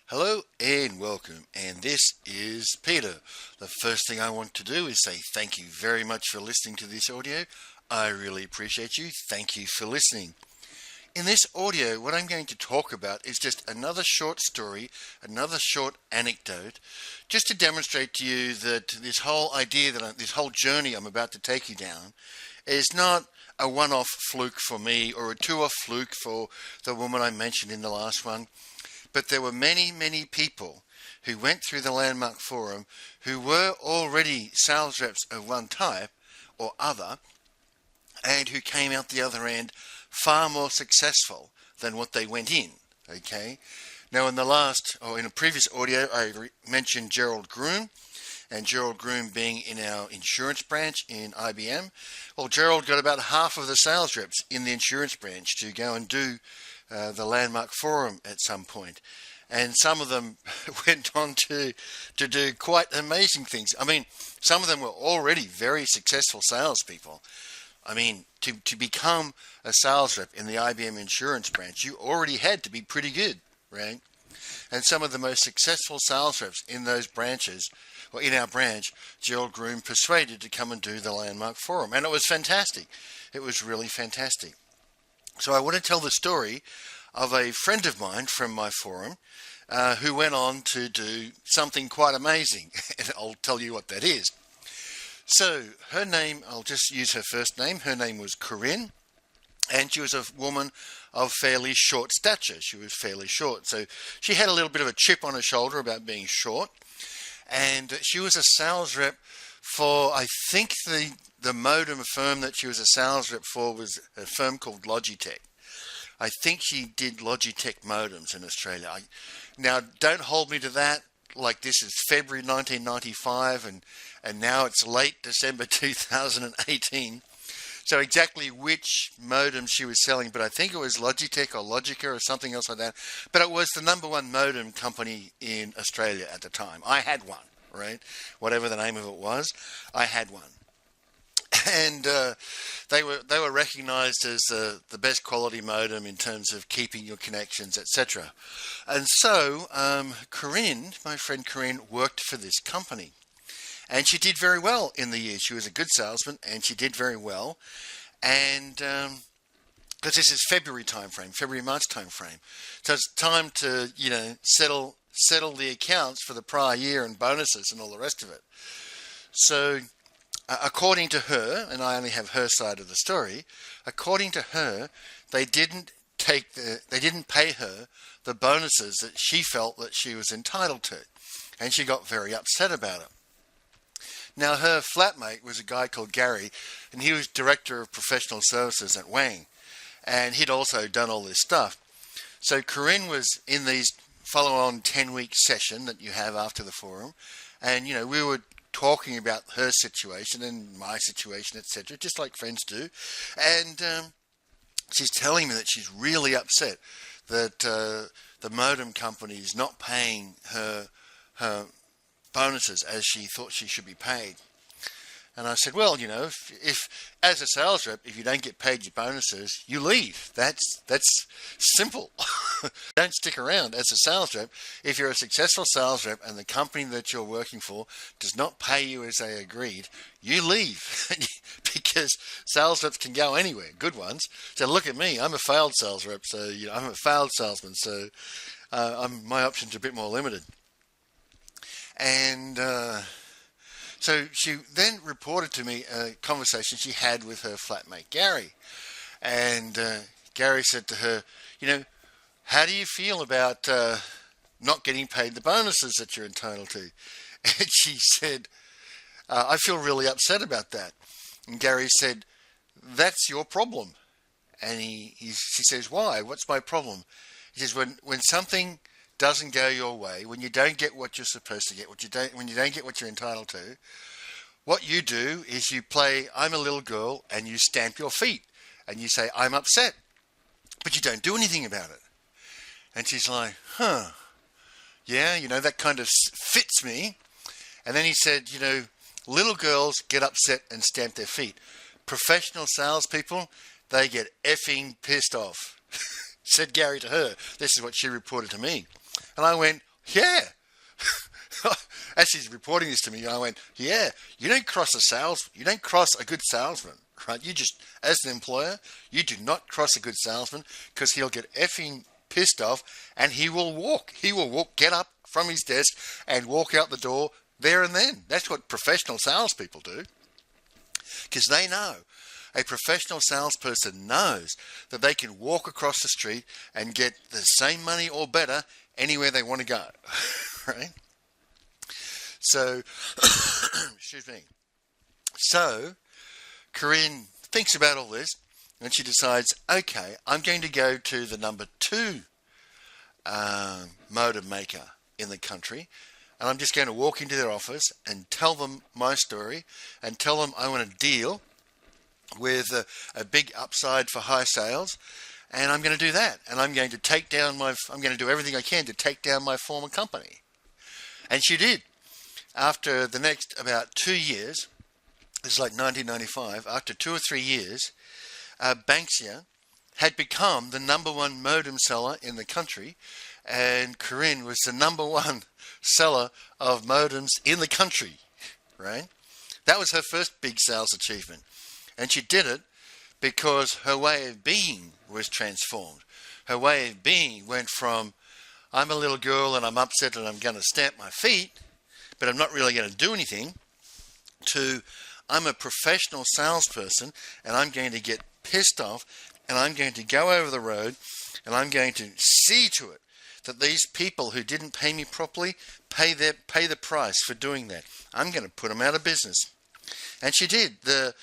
Hello and welcome, and this is Peter. The first thing I want to do is say thank you very much for listening to this audio. I really appreciate you. Thank you for listening. In this audio, what I'm going to talk about is just another short story, another short anecdote, just to demonstrate to you that this whole idea, this whole journey I'm about to take you down is not a one-off fluke for me or a two-off fluke for the woman I mentioned in the last one. But there were many, many people who went through the Landmark Forum who were already sales reps of one type or other and who came out the other end far more successful than what they went in. Okay. Now in a previous audio, I mentioned Gerald Groom, and Gerald Groom being in our insurance branch in IBM. Well, Gerald got about half of the sales reps in the insurance branch to go and do the Landmark Forum at some point. And some of them went on to do quite amazing things. I mean, some of them were already very successful salespeople. I mean, to become a sales rep in the IBM insurance branch, you already had to be pretty good, right? And some of the most successful sales reps in those branches, or in our branch, Gerald Groom persuaded to come and do the Landmark Forum. And it was fantastic. It was really fantastic. So I want to tell the story of a friend of mine from my forum who went on to do something quite amazing. And I'll tell you what that is. So her name, I'll just use her first name. Her name was Corinne, and she was a woman of fairly short stature. She was fairly short. So she had a little bit of a chip on her shoulder about being short. And she was a sales rep for, I think the modem firm that she was a sales rep for was a firm called Logitech. I think she did Logitech modems in Australia. Now, don't hold me to that. Like, this is February 1995, and now it's late December 2018. So exactly which modem she was selling, but I think it was Logitech or Logica or something else like that. But it was the number one modem company in Australia at the time. I had one, right? Whatever the name of it was, I had one. And they were recognized as the best quality modem in terms of keeping your connections, etc. And so Corinne, my friend Corinne, worked for this company. And she did very well in the year. She was a good salesman, and she did very well. And because this is February timeframe, February-March timeframe, so it's time to settle the accounts for the prior year and bonuses and all the rest of it. So according to her, and I only have her side of the story, according to her, they didn't pay her the bonuses that she felt that she was entitled to, and she got very upset about it. Now, her flatmate was a guy called Gary, and he was Director of Professional Services at Wang, and he'd also done all this stuff. So Corinne was in these follow-on 10-week session that you have after the forum, and we were talking about her situation and my situation, etc., just like friends do. And she's telling me that she's really upset that the modem company is not paying her bonuses as she thought she should be paid. And I said, well, if as a sales rep, if you don't get paid your bonuses, you leave. That's simple. Don't stick around as a sales rep. If you're a successful sales rep and the company that you're working for does not pay you as they agreed, you leave. Because sales reps can go anywhere, good ones. So look at me, I'm a failed sales rep, so I'm a failed salesman, so my options are a bit more limited. And so she then reported to me a conversation she had with her flatmate, Gary. And Gary said to her, how do you feel about not getting paid the bonuses that you're entitled to? And she said, I feel really upset about that. And Gary said, that's your problem. And she says, why? What's my problem? He says, when something doesn't go your way, when you don't get what you're supposed to get, when you don't get what you're entitled to, what you do is you play I'm a little girl and you stamp your feet and you say I'm upset, but you don't do anything about it. And she's like, yeah, that kind of fits me. And then he said, little girls get upset and stamp their feet. Professional salespeople, they get effing pissed off. Said Gary to her. This is what she reported to me. And I went, Yeah. As she's reporting this to me, I went, yeah, you don't cross a good salesman, right? You just, as an employer, you do not cross a good salesman because he'll get effing pissed off and he will walk, get up from his desk and walk out the door there and then. That's what professional salespeople do because they know. A professional salesperson knows that they can walk across the street and get the same money or better anywhere they want to go, right? So, excuse me. So, Corinne thinks about all this and she decides, okay, I'm going to go to the number 2 modem maker in the country, and I'm just going to walk into their office and tell them my story and tell them I want a deal with a big upside for high sales, and I'm going to do that, and I'm going to do everything I can to take down my former company. And she did. After the next about 2 years, it's like 1995, after 2 or 3 years, Banksia had become the number 1 modem seller in the country, and Corinne was the number 1 seller of modems in the country, right? That was her first big sales achievement. And she did it because her way of being was transformed. Her way of being went from, I'm a little girl and I'm upset and I'm going to stamp my feet, but I'm not really going to do anything, to I'm a professional salesperson and I'm going to get pissed off and I'm going to go over the road and I'm going to see to it that these people who didn't pay me properly pay the price for doing that. I'm going to put them out of business. And she did. The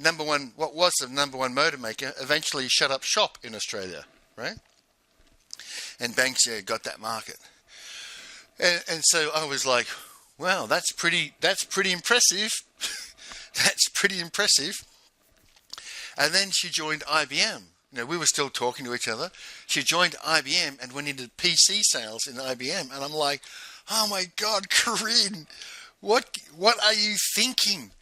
number 1, what was the number 1 motor maker, eventually shut up shop in Australia, right? And Banksia got that market. And so I was like, wow, that's pretty impressive. That's pretty impressive. And then she joined IBM. We were still talking to each other. She joined IBM and went into PC sales in IBM. And I'm like, oh my God, Corinne, what are you thinking?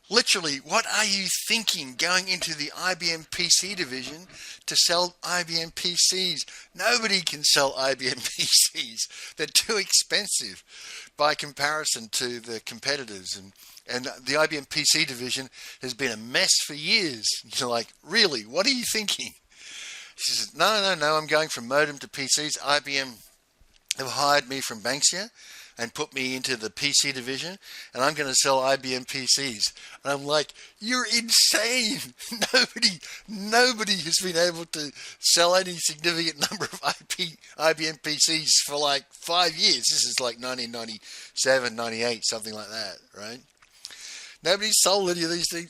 Literally, what are you thinking going into the IBM PC division to sell IBM PCs? Nobody can sell IBM PCs. They're too expensive by comparison to the competitors. And the IBM PC division has been a mess for years. You're like, really? What are you thinking? She says, no, I'm going from modem to PCs. IBM have hired me from Banksia and put me into the PC division, and I'm going to sell IBM PCs. And I'm like, you're insane. Nobody has been able to sell any significant number of IBM PCs for like 5 years. This is like 1997, 98, something like that, right? Nobody's sold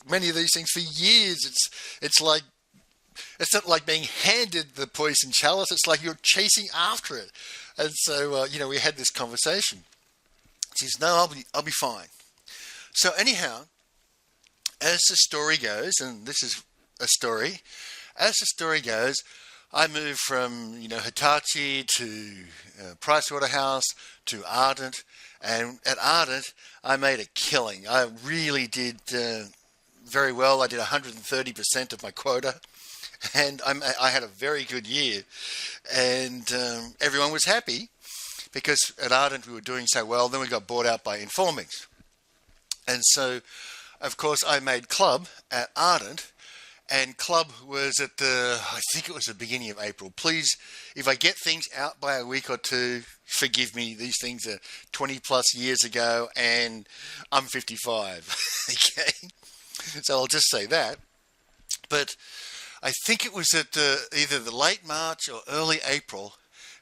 many of these things for years. It's not like being handed the poison chalice. It's like you're chasing after it. And so, we had this conversation. She says, no, I'll be fine. So anyhow, as the story goes, and this is a story, as the story goes, I moved from, Hitachi to Pricewaterhouse to Ardent. And at Ardent, I made a killing. I really did very well. I did 130% of my quota. And I had a very good year. And everyone was happy because at Ardent we were doing so well. Then we got bought out by Informix. And so, of course, I made Club at Ardent. And Club was at I think it was the beginning of April. Please, if I get things out by a week or two, forgive me. These things are 20 plus years ago and I'm 55. Okay. So I'll just say that. But I think it was at either the late March or early April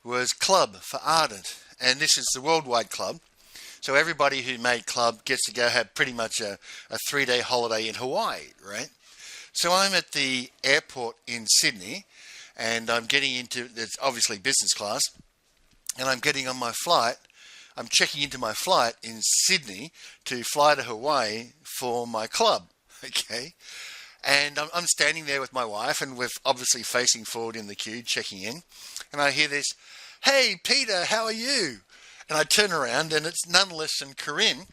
was Club for Ardent. And this is the worldwide club. So everybody who made Club gets to go have pretty much a 3-day holiday in Hawaii, right? So I'm at the airport in Sydney and I'm getting into, it's obviously business class, and I'm getting on my flight. I'm checking into my flight in Sydney to fly to Hawaii for my club, okay? And I'm standing there with my wife and we're obviously facing forward in the queue, checking in. And I hear this, hey, Peter, how are you? And I turn around and it's none less than Corinne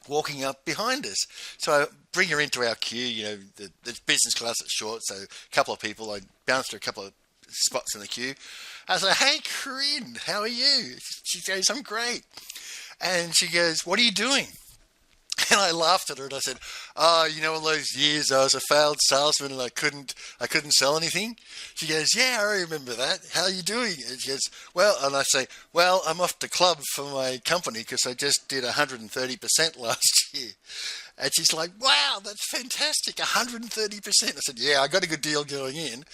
walking up behind us. So I bring her into our queue, the business class is short, so a couple of people, I bounced her a couple of spots in the queue. I was like, hey, Corinne, how are you? She goes, I'm great. And she goes, what are you doing? And I laughed at her and I said, oh, all those years I was a failed salesman and I couldn't sell anything. She goes, yeah, I remember that. How are you doing? And she goes, well, and I say, well, I'm off to club for my company because I just did 130% last year. And she's like, wow, that's fantastic, 130%. I said, yeah, I got a good deal going in,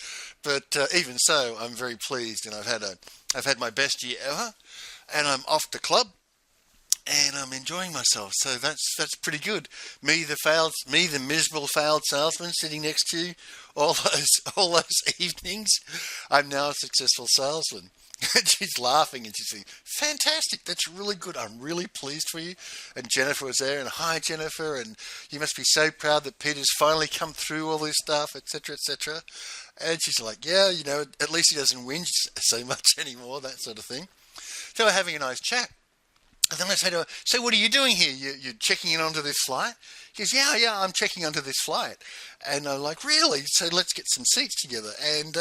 but even so, I'm very pleased, and I've had my best year ever, and I'm off to club, and I'm enjoying myself. So that's pretty good. Me, the miserable failed salesman, sitting next to you all those evenings. I'm now a successful salesman. And she's laughing and she's saying, fantastic, that's really good. I'm really pleased for you. And Jennifer was there, and hi, Jennifer, and you must be so proud that Peter's finally come through all this stuff, etc., etc. And she's like, yeah, at least he doesn't whinge so much anymore, that sort of thing. So we're having a nice chat. And then I say to her, so what are you doing here? You're checking in onto this flight? She goes, yeah, I'm checking onto this flight. And I'm like, really? So let's get some seats together. And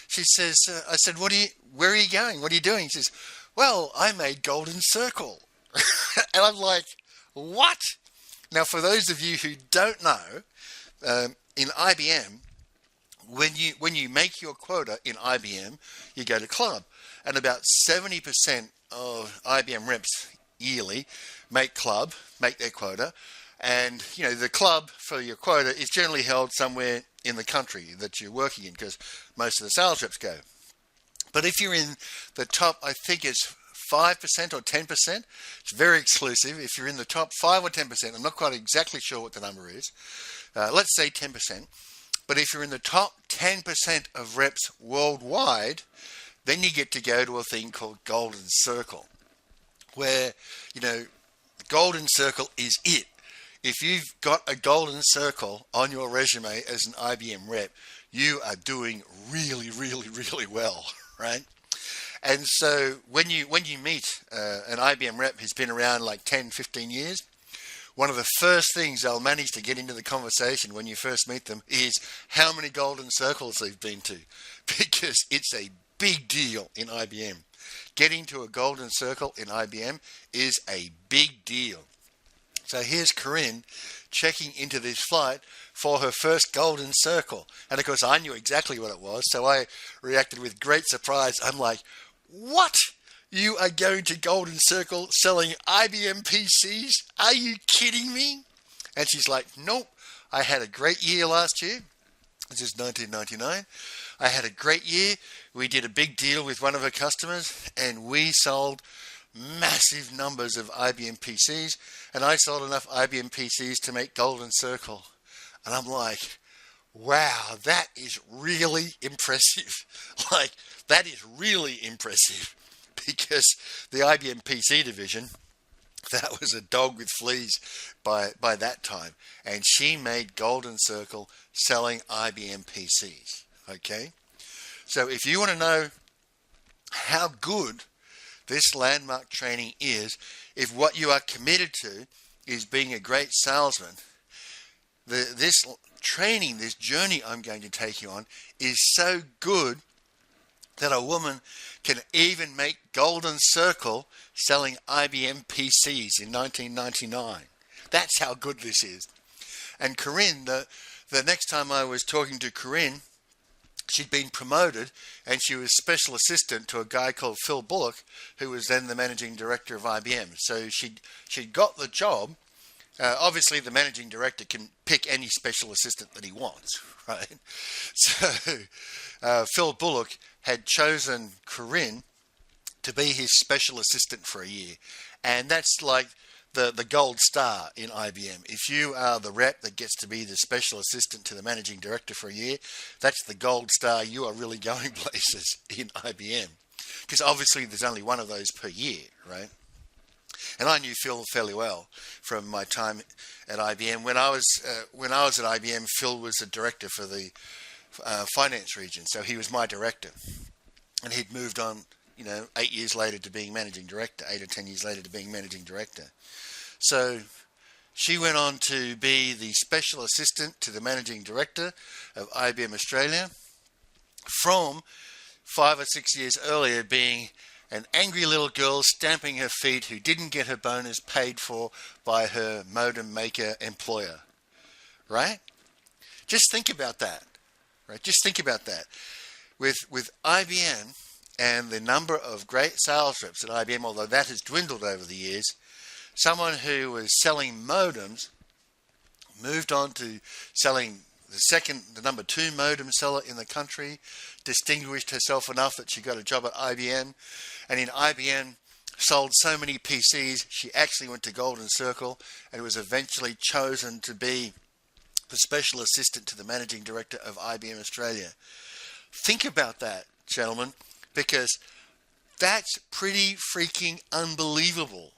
she says, I said, where are you going? What are you doing? She says, well, I made Golden Circle. And I'm like, what? Now, for those of you who don't know, in IBM, when you make your quota in IBM, you go to club. And about 70% of IBM reps yearly make their quota. And, the club for your quota is generally held somewhere in the country that you're working in because most of the sales reps go. But if you're in the top, I think it's 5% or 10%, it's very exclusive. If you're in the top 5 or 10%, I'm not quite exactly sure what the number is. Let's say 10%. But if you're in the top 10% of reps worldwide, then you get to go to a thing called Golden Circle, where, Golden Circle is it. If you've got a Golden Circle on your resume as an IBM rep, you are doing really, really, really well, right? And so when you meet an IBM rep who's been around like 10, 15 years, one of the first things they'll manage to get into the conversation when you first meet them is how many Golden Circles they've been to, because it's a big deal in IBM. Getting to a Golden Circle in IBM is a big deal. So here's Corinne checking into this flight for her first Golden Circle. And of course, I knew exactly what it was, so I reacted with great surprise. I'm like, what? You are going to Golden Circle selling IBM PCs? Are you kidding me? And she's like, nope, I had a great year last year. This is 1999. I had a great year. We did a big deal with one of her customers, and we sold massive numbers of IBM PCs, and I sold enough IBM PCs to make Golden Circle. And I'm like, wow, that is really impressive. Like, that is really impressive, because the IBM PC division, that was a dog with fleas by that time. And she made Golden Circle selling IBM PCs. Okay? So if you want to know how good this landmark training is, if what you are committed to is being a great salesman, this training, this journey I'm going to take you on is so good that a woman can even make Golden Circle selling IBM PCs in 1999. That's how good this is. And Corinne, the next time I was talking to Corinne, she'd been promoted and she was special assistant to a guy called Phil Bullock, who was then the managing director of IBM. So she'd got the job. Obviously, the managing director can pick any special assistant that he wants, right? So Phil Bullock had chosen Corinne to be his special assistant for a year. And that's like the gold star in IBM. If you are the rep that gets to be the special assistant to the managing director for a year, that's the gold star. You are really going places in IBM. Because obviously there's only one of those per year, right? And I knew Phil fairly well from my time at IBM. When I was at IBM, Phil was the director for the finance region, so he was my director. And he'd moved on, 8 years later to being managing director, 8 or 10 years later to being managing director. So she went on to be the special assistant to the managing director of IBM Australia from 5 or 6 years earlier being an angry little girl stamping her feet who didn't get her bonus paid for by her modem maker employer, right? Just think about that, right? Just think about that. With IBM and the number of great sales reps at IBM, although that has dwindled over the years, someone who was selling modems moved on to selling the number 2 modem seller in the country, distinguished herself enough that she got a job at IBM, and in IBM sold so many PCs, she actually went to Golden Circle and was eventually chosen to be the special assistant to the managing director of IBM Australia. Think about that, gentlemen, because that's pretty freaking unbelievable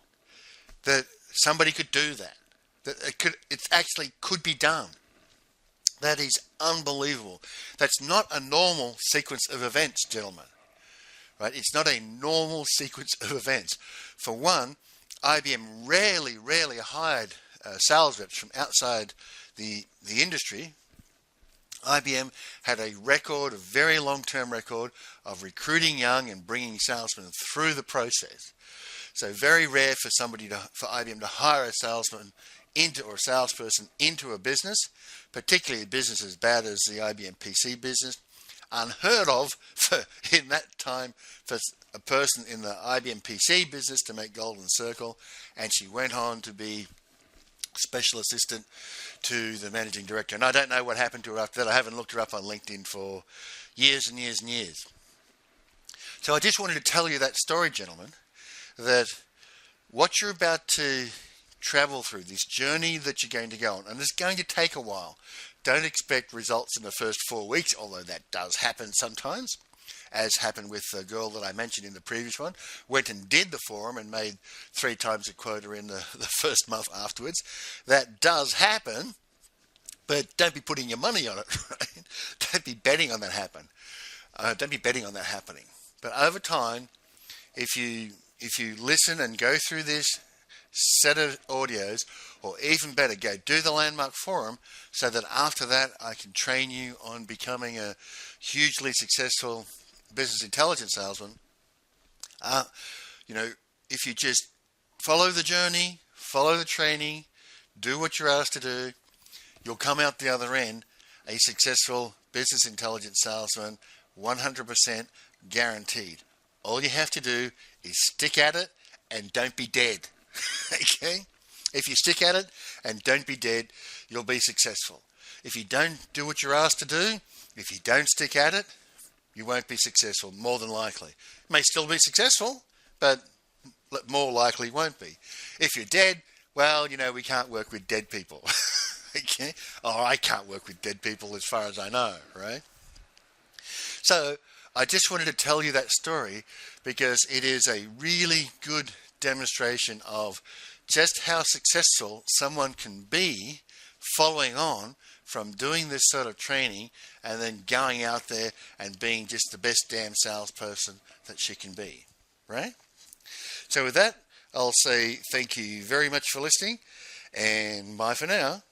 that somebody could do that. That it actually could be done. That is unbelievable. That's not a normal sequence of events, gentlemen. Right? It's not a normal sequence of events. For one, IBM rarely hired sales reps from outside the industry. IBM had a very long-term record of recruiting young and bringing salesmen through the process. So very rare for IBM to hire a salesman or a salesperson into a business, particularly a business as bad as the IBM PC business. Unheard of in that time for a person in the IBM PC business to make Golden Circle, and she went on to be special assistant to the managing director. And I don't know what happened to her after that. I haven't looked her up on LinkedIn for years and years and years. So I just wanted to tell you that story, gentlemen, that what you're about to travel through, this journey that you're going to go on, and it's going to take a while. Don't expect results in the first 4 weeks, although that does happen sometimes, as happened with the girl that I mentioned in the previous one. Went and did the forum and made 3 times the quota in the first month afterwards. That does happen, but don't be putting your money on it, right? Don't be betting on that don't be betting on that happening. But over time, if you listen and go through this set of audios, or even better, go do the Landmark Forum, so that after that I can train you on becoming a hugely successful business intelligence salesman. If you just follow the journey, follow the training, do what you're asked to do, you'll come out the other end a successful business intelligence salesman, 100% guaranteed. All you have to do is stick at it and don't be dead. Okay? If you stick at it and don't be dead, you'll be successful. If you don't do what you're asked to do, if you don't stick at it, you won't be successful, more than likely. You may still be successful, but more likely won't be. If you're dead, well, we can't work with dead people. Okay? Oh, I can't work with dead people as far as I know, right? So I just wanted to tell you that story because it is a really good demonstration of just how successful someone can be following on from doing this sort of training and then going out there and being just the best damn salesperson that she can be, right? So with that, I'll say thank you very much for listening, and bye for now.